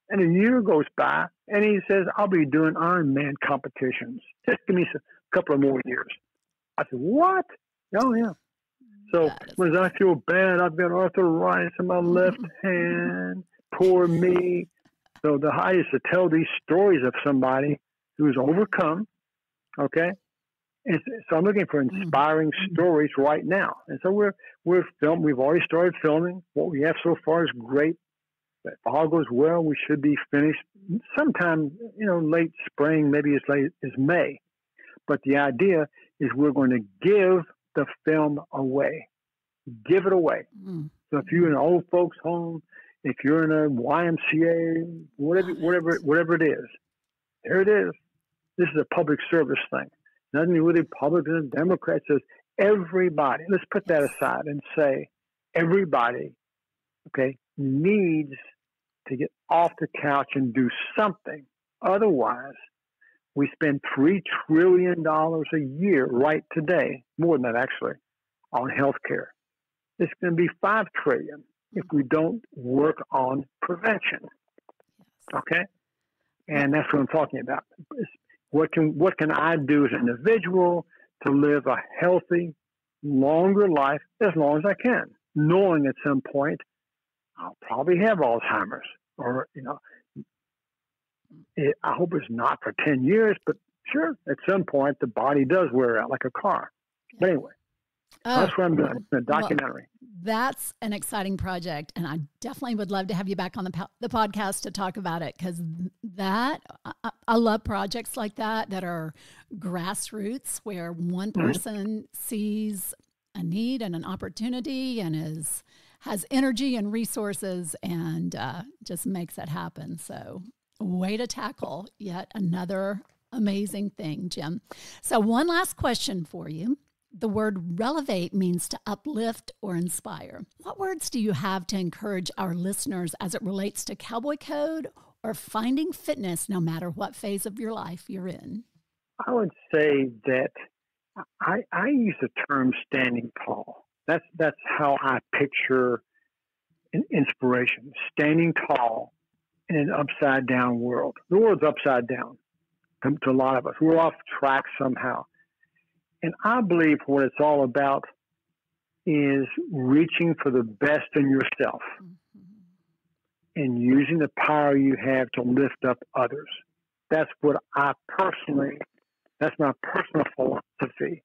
And a year goes by and he says, "I'll be doing Ironman competitions. Just give me a couple of more years." I said, "What?" "Oh, yeah." So when I feel bad, I've got arthritis in my left hand. Poor me. So the high is to tell these stories of somebody who's overcome. Okay. And so I'm looking for inspiring stories right now. And so we're filming. We've already started filming. What we have so far is great. If all goes well, we should be finished sometime, late spring, maybe as late as May. But the idea is we're going to give the film away. Give it away. So if you're in an old folks home, if you're in a YMCA, whatever it is, there it is. This is a public service thing. Nothing with Republicans and Democrats. Says everybody. Let's put that aside and say everybody, okay, needs to get off the couch and do something. Otherwise, we spend $3 trillion a year right today, more than that actually, on healthcare. It's going to be $5 trillion if we don't work on prevention. Okay? And that's what I'm talking about. What can I do as an individual to live a healthy, longer life as long as I can, knowing at some point I'll probably have Alzheimer's, or I hope it's not for 10 years, but sure, at some point the body does wear out like a car. But anyway, that's what I'm doing. It's a documentary. Well, that's an exciting project, and I definitely would love to have you back on the podcast to talk about it, because I love projects like that are grassroots, where one person sees a need and an opportunity and has energy and resources and just makes it happen. So way to tackle yet another amazing thing, Jim. So one last question for you. The word relevate means to uplift or inspire. What words do you have to encourage our listeners as it relates to Cowboy Code or finding fitness no matter what phase of your life you're in? I would say that I use the term standing tall. That's how I picture inspiration, standing tall in an upside down world. The world's upside down to a lot of us. We're off track somehow. And I believe what it's all about is reaching for the best in yourself and using the power you have to lift up others. That's what that's my personal philosophy.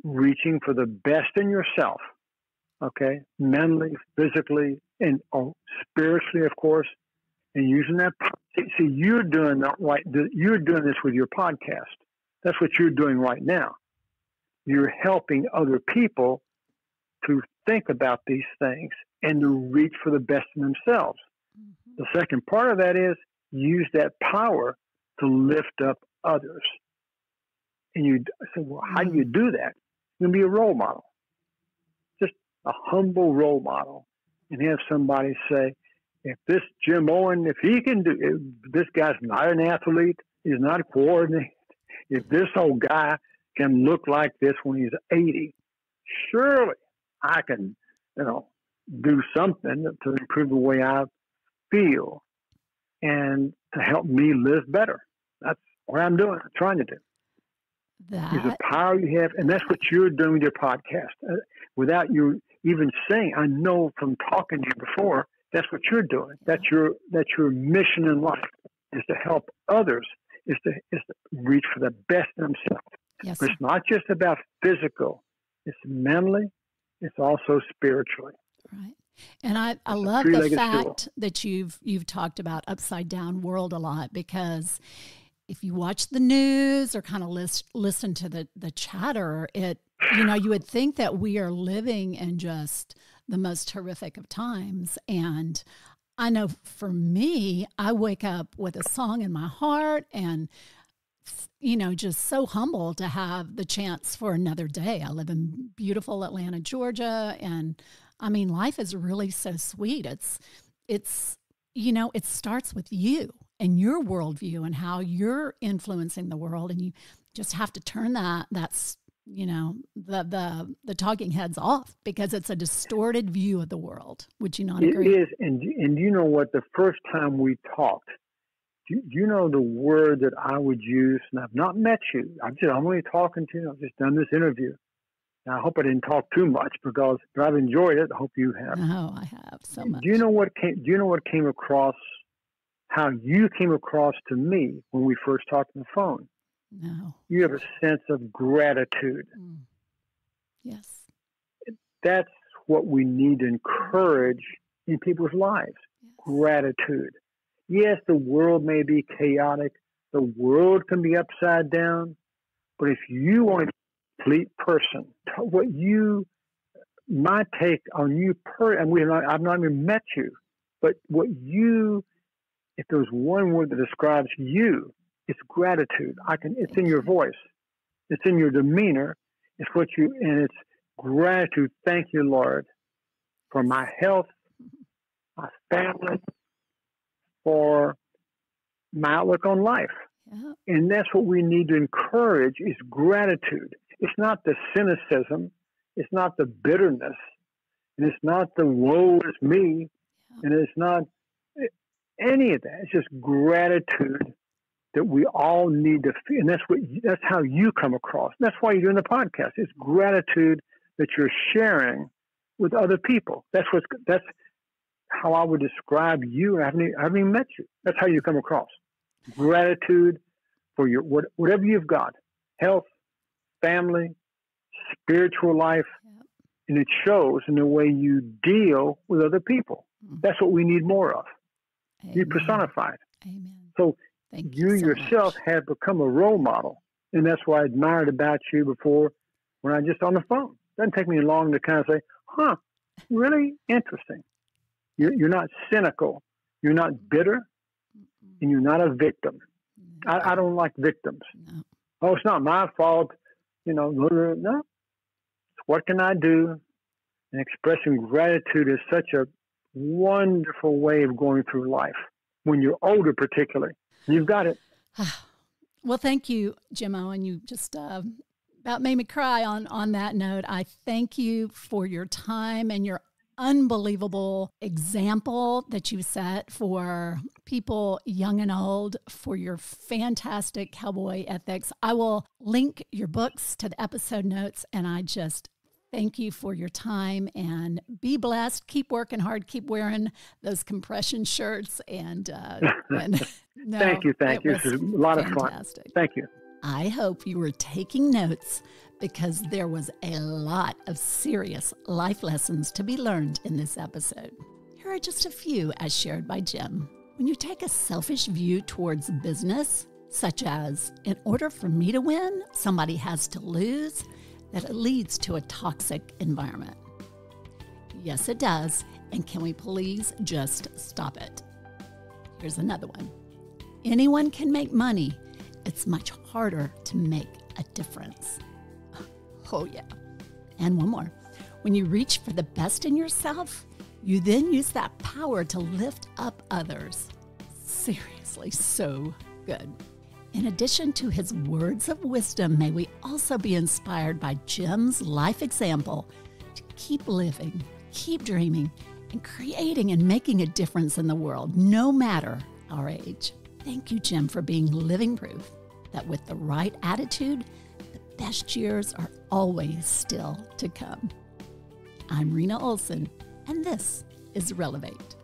Reaching for the best in yourself, okay? Mentally, physically, and spiritually, of course. And using that, see, you're doing that right. You're doing this with your podcast. That's what you're doing right now. You're helping other people to think about these things and to reach for the best in themselves. The second part of that is use that power to lift up others. And you say, well, how do you do that? You're going to be a role model, just a humble role model, and have somebody say, if this Jim Owen, if he can do it, this guy's not an athlete, he's not coordinated. If this old guy can look like this when he's 80, surely I can, do something to improve the way I feel and to help me live better. That's what I'm doing, trying to do. Use the power you have, and that's what you're doing with your podcast. Without you even saying, I know from talking to you before, that's what you're doing. That's your mission in life, is to help others, is to reach for the best in themselves. Yes. But it's not just about physical. It's mentally. It's also spiritually. Right. And I love the fact that you've talked about upside down world a lot, because if you watch the news or kind of listen to the chatter, you would think that we are living in just the most horrific of times. And I know for me, I wake up with a song in my heart and, just so humble to have the chance for another day. I live in beautiful Atlanta, Georgia. And I mean, life is really so sweet. It's it starts with you and your worldview and how you're influencing the world. And you just have to turn that's the talking heads off, because it's a distorted view of the world. Would you not agree? It is. And you know what? The first time we talked, do you know the word that I would use? And I've not met you. I'm only talking to you. I've just done this interview. Now, I hope I didn't talk too much, but I've enjoyed it. I hope you have. No, I have so much. Do you know what came across? How you came across to me when we first talked on the phone? No. You have a sense of gratitude. Yes. That's what we need to encourage in people's lives. Yes. Gratitude. Yes, the world may be chaotic. The world can be upside down. But if you want to be a complete person, my take on you, I've not even met you, but if there's one word that describes you, it's gratitude. It's in your voice. It's in your demeanor. And it's gratitude. Thank you, Lord, for my health, my family, for my outlook on life. Yeah. And that's what we need to encourage is gratitude. It's not the cynicism. It's not the bitterness. And it's not the woe is me. Yeah. And it's not any of that. It's just gratitude that we all need to feel. And that's how you come across. And that's why you're doing the podcast. It's gratitude that you're sharing with other people. That's how I would describe you. I haven't even met you. That's how you come across. Gratitude for your whatever you've got, health, family, spiritual life, and it shows in the way you deal with other people. That's what we need more of. Amen. You personified. Amen. So Thank you so yourself much. have become a role model, and that's what I admired about you before when I just on the phone. It doesn't take me long to kind of say, really interesting. You're not cynical. You're not bitter. And you're not a victim. No. I don't like victims. No. Oh, it's not my fault. No. What can I do? And expressing gratitude is such a wonderful way of going through life. When you're older, particularly. You've got it. Well, thank you, Jim Owen. You just about made me cry on that note. I thank you for your time and your unbelievable example that you set for people young and old, for your fantastic cowboy ethics. I will link your books to the episode notes, and I just thank you for your time, and be blessed. Keep working hard. Keep wearing those compression shirts. And no, thank you. This is a lot of fun. Thank you. I hope you were taking notes, because there was a lot of serious life lessons to be learned in this episode. Here are just a few as shared by Jim. When you take a selfish view towards business, such as, in order for me to win, somebody has to lose, that it leads to a toxic environment. Yes, it does. And can we please just stop it? Here's another one. Anyone can make money. It's much harder to make a difference. Oh, yeah. And one more. When you reach for the best in yourself, you then use that power to lift up others. Seriously, so good. In addition to his words of wisdom, may we also be inspired by Jim's life example to keep living, keep dreaming, and creating and making a difference in the world, no matter our age. Thank you, Jim, for being living proof that with the right attitude, the best years are always still to come. I'm Rena Olson, and this is Relevate.